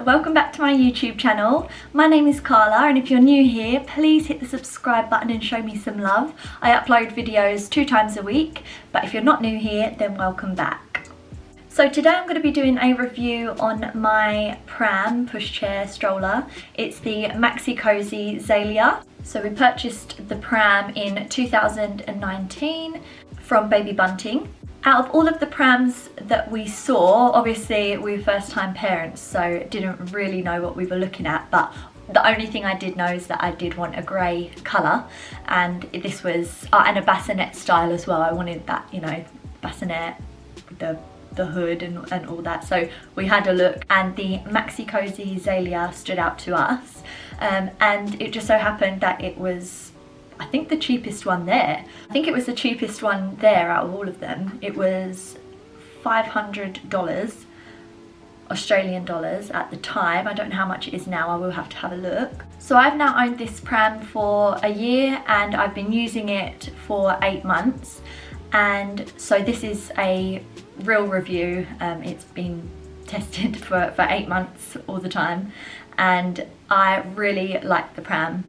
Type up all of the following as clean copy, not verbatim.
welcome back to my YouTube channel. My name is Carla, and if you're new here, please hit the subscribe button and show me some love. I upload videos 2 times a week, but if you're not new here, then welcome back. So today I'm going to be doing a review on my pram pushchair stroller. It's the Maxi-Cosi Zelia. So we purchased the pram in 2019 from baby Bunting. Out of all of the prams that we saw, obviously we were first time parents, so didn't really know what we were looking at, but the only thing I did know is that I did want a grey colour, and this was, and a bassinet style as well. I wanted that, you know, bassinet with the hood and all that. So we had a look, and the Maxi-Cosi Zelia stood out to us, and it just so happened that it was, I think, the cheapest one there. I think it was the cheapest one there out of all of them. It was $500 Australian dollars at the time. I don't know how much it is now, I will have to have a look. So I've now owned this pram for a year and I've been using it for 8 months. And so this is a real review. It's been tested for 8 months all the time, and I really like the pram.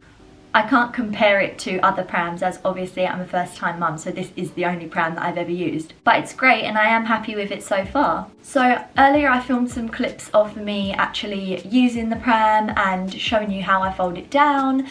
I can't compare it to other prams, as obviously I'm a first time mum, so this is the only pram that I've ever used. But it's great and I am happy with it so far. So earlier I filmed some clips of me actually using the pram and showing you how I fold it down.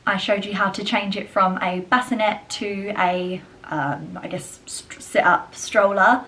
I showed you how to change it from a bassinet to a, I guess, sit-up stroller.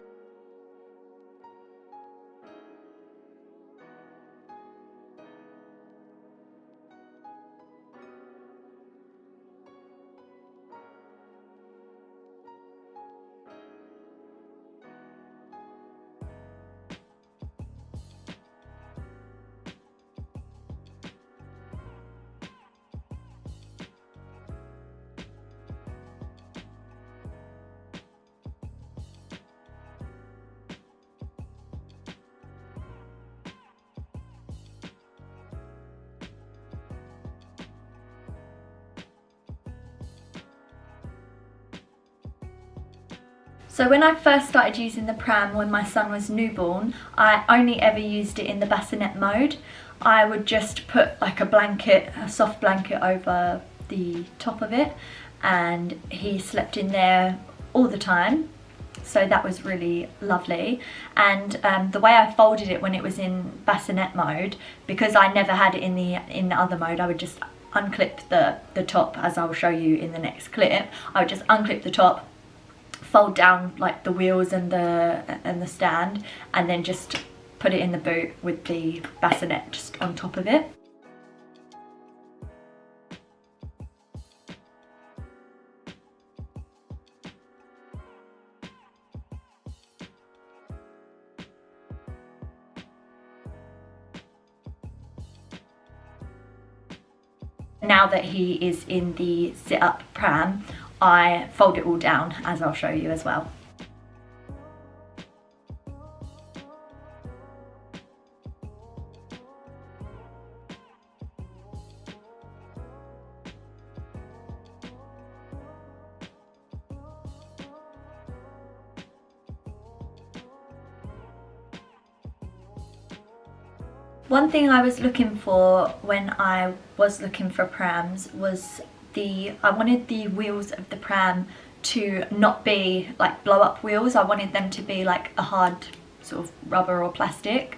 So when I first started using the pram when my son was newborn, I only ever used it in the bassinet mode. I would just put like a blanket, a soft blanket over the top of it, and he slept in there all the time. So that was really lovely. And the way I folded it when it was in bassinet mode, because I never had it in the other mode, I would just unclip the top, as I'll show you in the next clip. I would just unclip the top, fold down like the wheels and the stand, and then just put it in the boot with the bassinet just on top of it. Now that he is in the sit-up pram, I fold it all down, as I'll show you as well. One thing I was looking for when I was looking for prams was I wanted the wheels of the pram to not be like blow up wheels. I wanted them to be like a hard sort of rubber or plastic,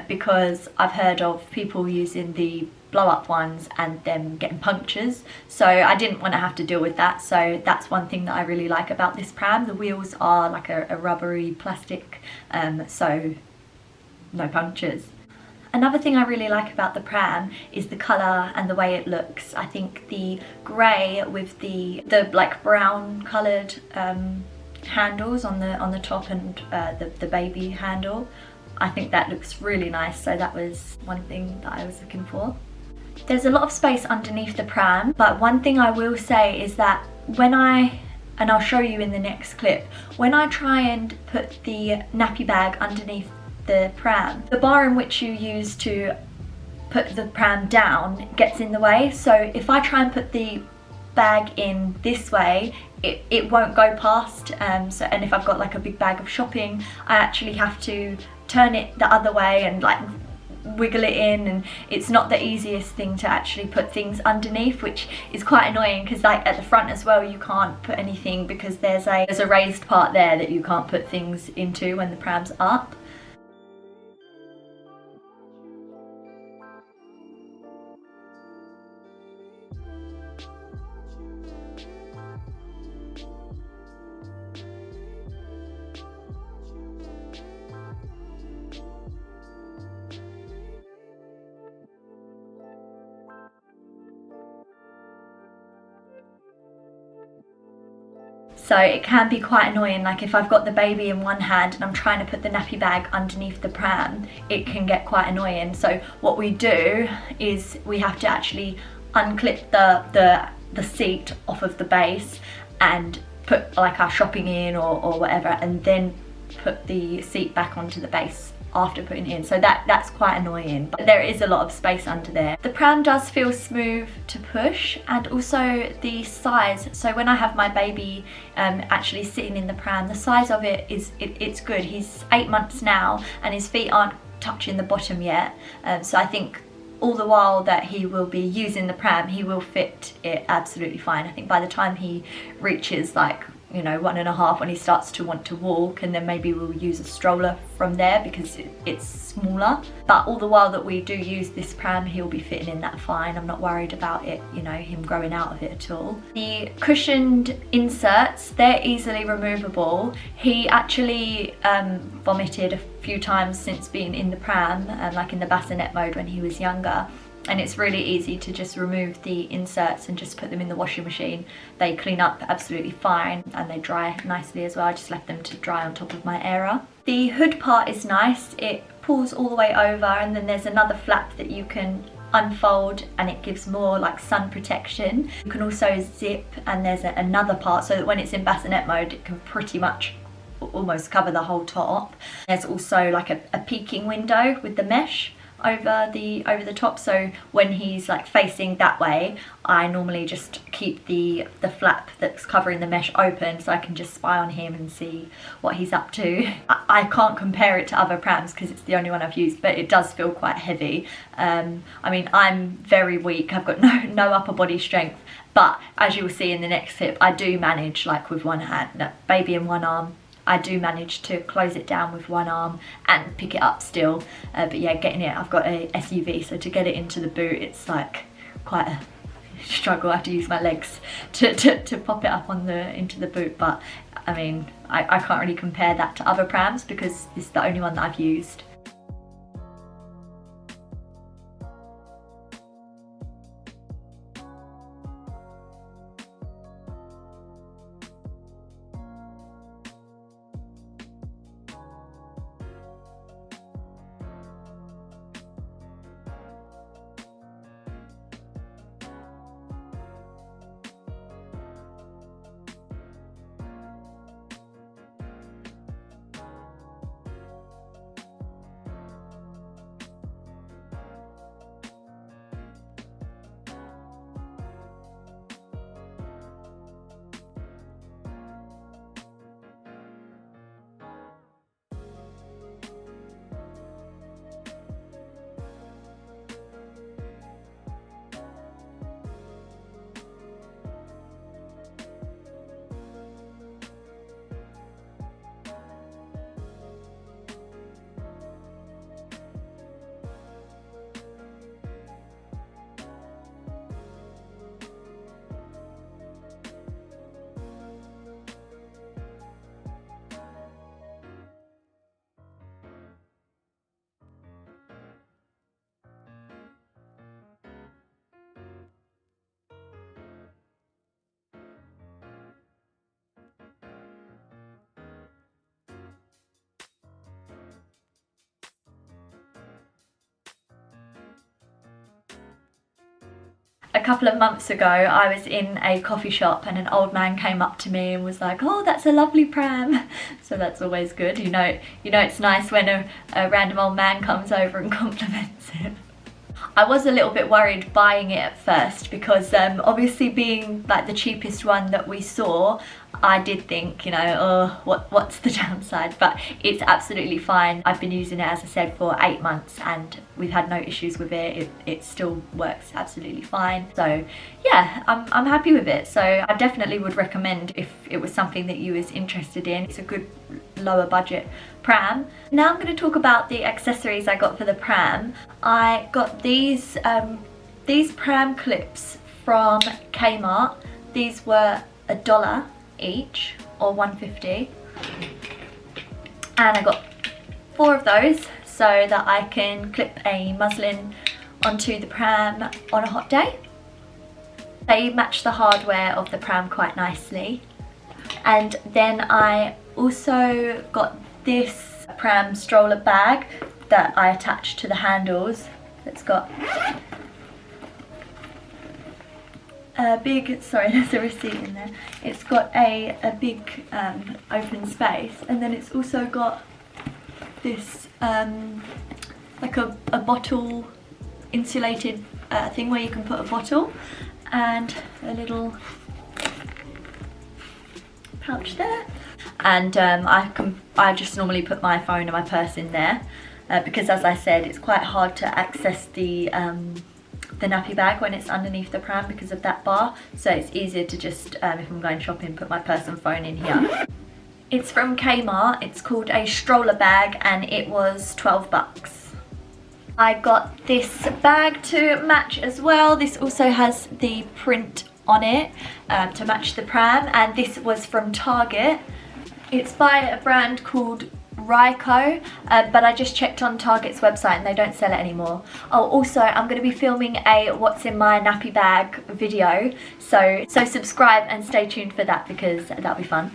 because I've heard of people using the blow up ones and them getting punctures, so I didn't want to have to deal with that. So that's one thing that I really like about this pram. The wheels are like a rubbery plastic, so no punctures. Another thing I really like about the pram is the colour and the way it looks. I think the grey with the like brown coloured handles on the top and the baby handle, I think that looks really nice. So that was one thing that I was looking for. There's a lot of space underneath the pram, but one thing I will say is that and I'll show you in the next clip, when I try and put the nappy bag underneath the pram, the bar in which you use to put the pram down gets in the way. So if I try and put the bag in this way, it won't go past, and if I've got like a big bag of shopping, I actually have to turn it the other way and like wiggle it in, and it's not the easiest thing to actually put things underneath, which is quite annoying because like at the front as well you can't put anything because there's a raised part there that you can't put things into when the pram's up. So it can be quite annoying, like if I've got the baby in one hand and I'm trying to put the nappy bag underneath the pram, it can get quite annoying. So what we do is we have to actually unclip the seat off of the base and put like our shopping in or whatever, and then put the seat back onto the base after putting it in. So that's quite annoying, but there is a lot of space under there. The pram does feel smooth to push, and also the size. So when I have my baby actually sitting in the pram, the size of it is it's good. He's 8 months now and his feet aren't touching the bottom yet, so I think all the while that he will be using the pram, he will fit it absolutely fine. I think by the time he reaches like, you know, 1.5, when he starts to want to walk, and then maybe we'll use a stroller from there because it's smaller. But all the while that we do use this pram, he'll be fitting in that fine. I'm not worried about it, you know, him growing out of it at all. The cushioned inserts, they're easily removable. He actually vomited a few times since being in the pram, like in the bassinet mode when he was younger. And it's really easy to just remove the inserts and just put them in the washing machine. They clean up absolutely fine and they dry nicely as well. I just left them to dry on top of my airer. The hood part is nice. It pulls all the way over, and then there's another flap that you can unfold and it gives more like sun protection. You can also zip, and there's another part so that when it's in bassinet mode it can pretty much almost cover the whole top. There's also like a peeking window with the mesh over the top, so when he's like facing that way, I normally just keep the flap that's covering the mesh open so I can just spy on him and see what he's up to. I can't compare it to other prams because it's the only one I've used, but it does feel quite heavy. I mean, I'm very weak, I've got no upper body strength, but as you'll see in the next clip, I do manage, like with one hand, baby in one arm, I do manage to close it down with one arm and pick it up still. But yeah, getting it, I've got a SUV, so to get it into the boot, it's like quite a struggle. I have to use my legs to pop it up into the boot. But I mean, I can't really compare that to other prams because it's the only one that I've used. couple of months ago I was in a coffee shop and an old man came up to me and was like, oh, that's a lovely pram. So that's always good. You know it's nice when a random old man comes over and compliments it. I was a little bit worried buying it at first because obviously being like the cheapest one that we saw, I did think, you know, oh, what's the downside? But it's absolutely fine. I've been using it, as I said, for 8 months and we've had no issues with it. It still works absolutely fine. So yeah, I'm happy with it. So I definitely would recommend if it was something that you was interested in. It's a good lower budget pram. Now I'm going to talk about the accessories I got for the pram. I got these pram clips from Kmart. These were $1 each, or $1.50, and I got 4 of those so that I can clip a muslin onto the pram on a hot day. They match the hardware of the pram quite nicely. And then I also got this pram stroller bag that I attached to the handles. It's got a big, sorry, there's a receipt in there. It's got a big open space, and then it's also got this like a bottle insulated thing where you can put a bottle, and a little pouch there. And I just normally put my phone and my purse in there because, as I said, it's quite hard to access the nappy bag when it's underneath the pram because of that bar, so it's easier to just, if I'm going shopping, put my purse and phone in here. It's from Kmart, it's called a stroller bag and it was 12 bucks. I got this bag to match as well. This also has the print on it to match the pram, and this was from Target. It's by a brand called Ryko, but I just checked on Target's website and they don't sell it anymore. Oh, also I'm going to be filming a what's in my nappy bag video, so subscribe and stay tuned for that because that'll be fun.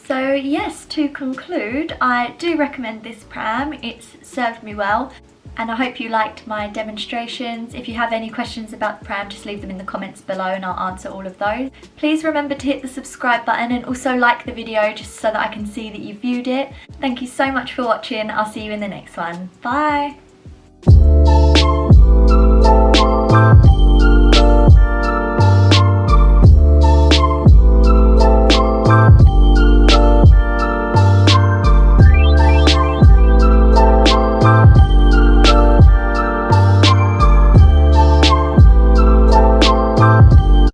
So yes, to conclude, I do recommend this pram. It's served me well and I hope you liked my demonstrations. If you have any questions about the pram, just leave them in the comments below and I'll answer all of those. Please remember to hit the subscribe button and also like the video just so that I can see that you viewed it. Thank you so much for watching. I'll see you in the next one. Bye!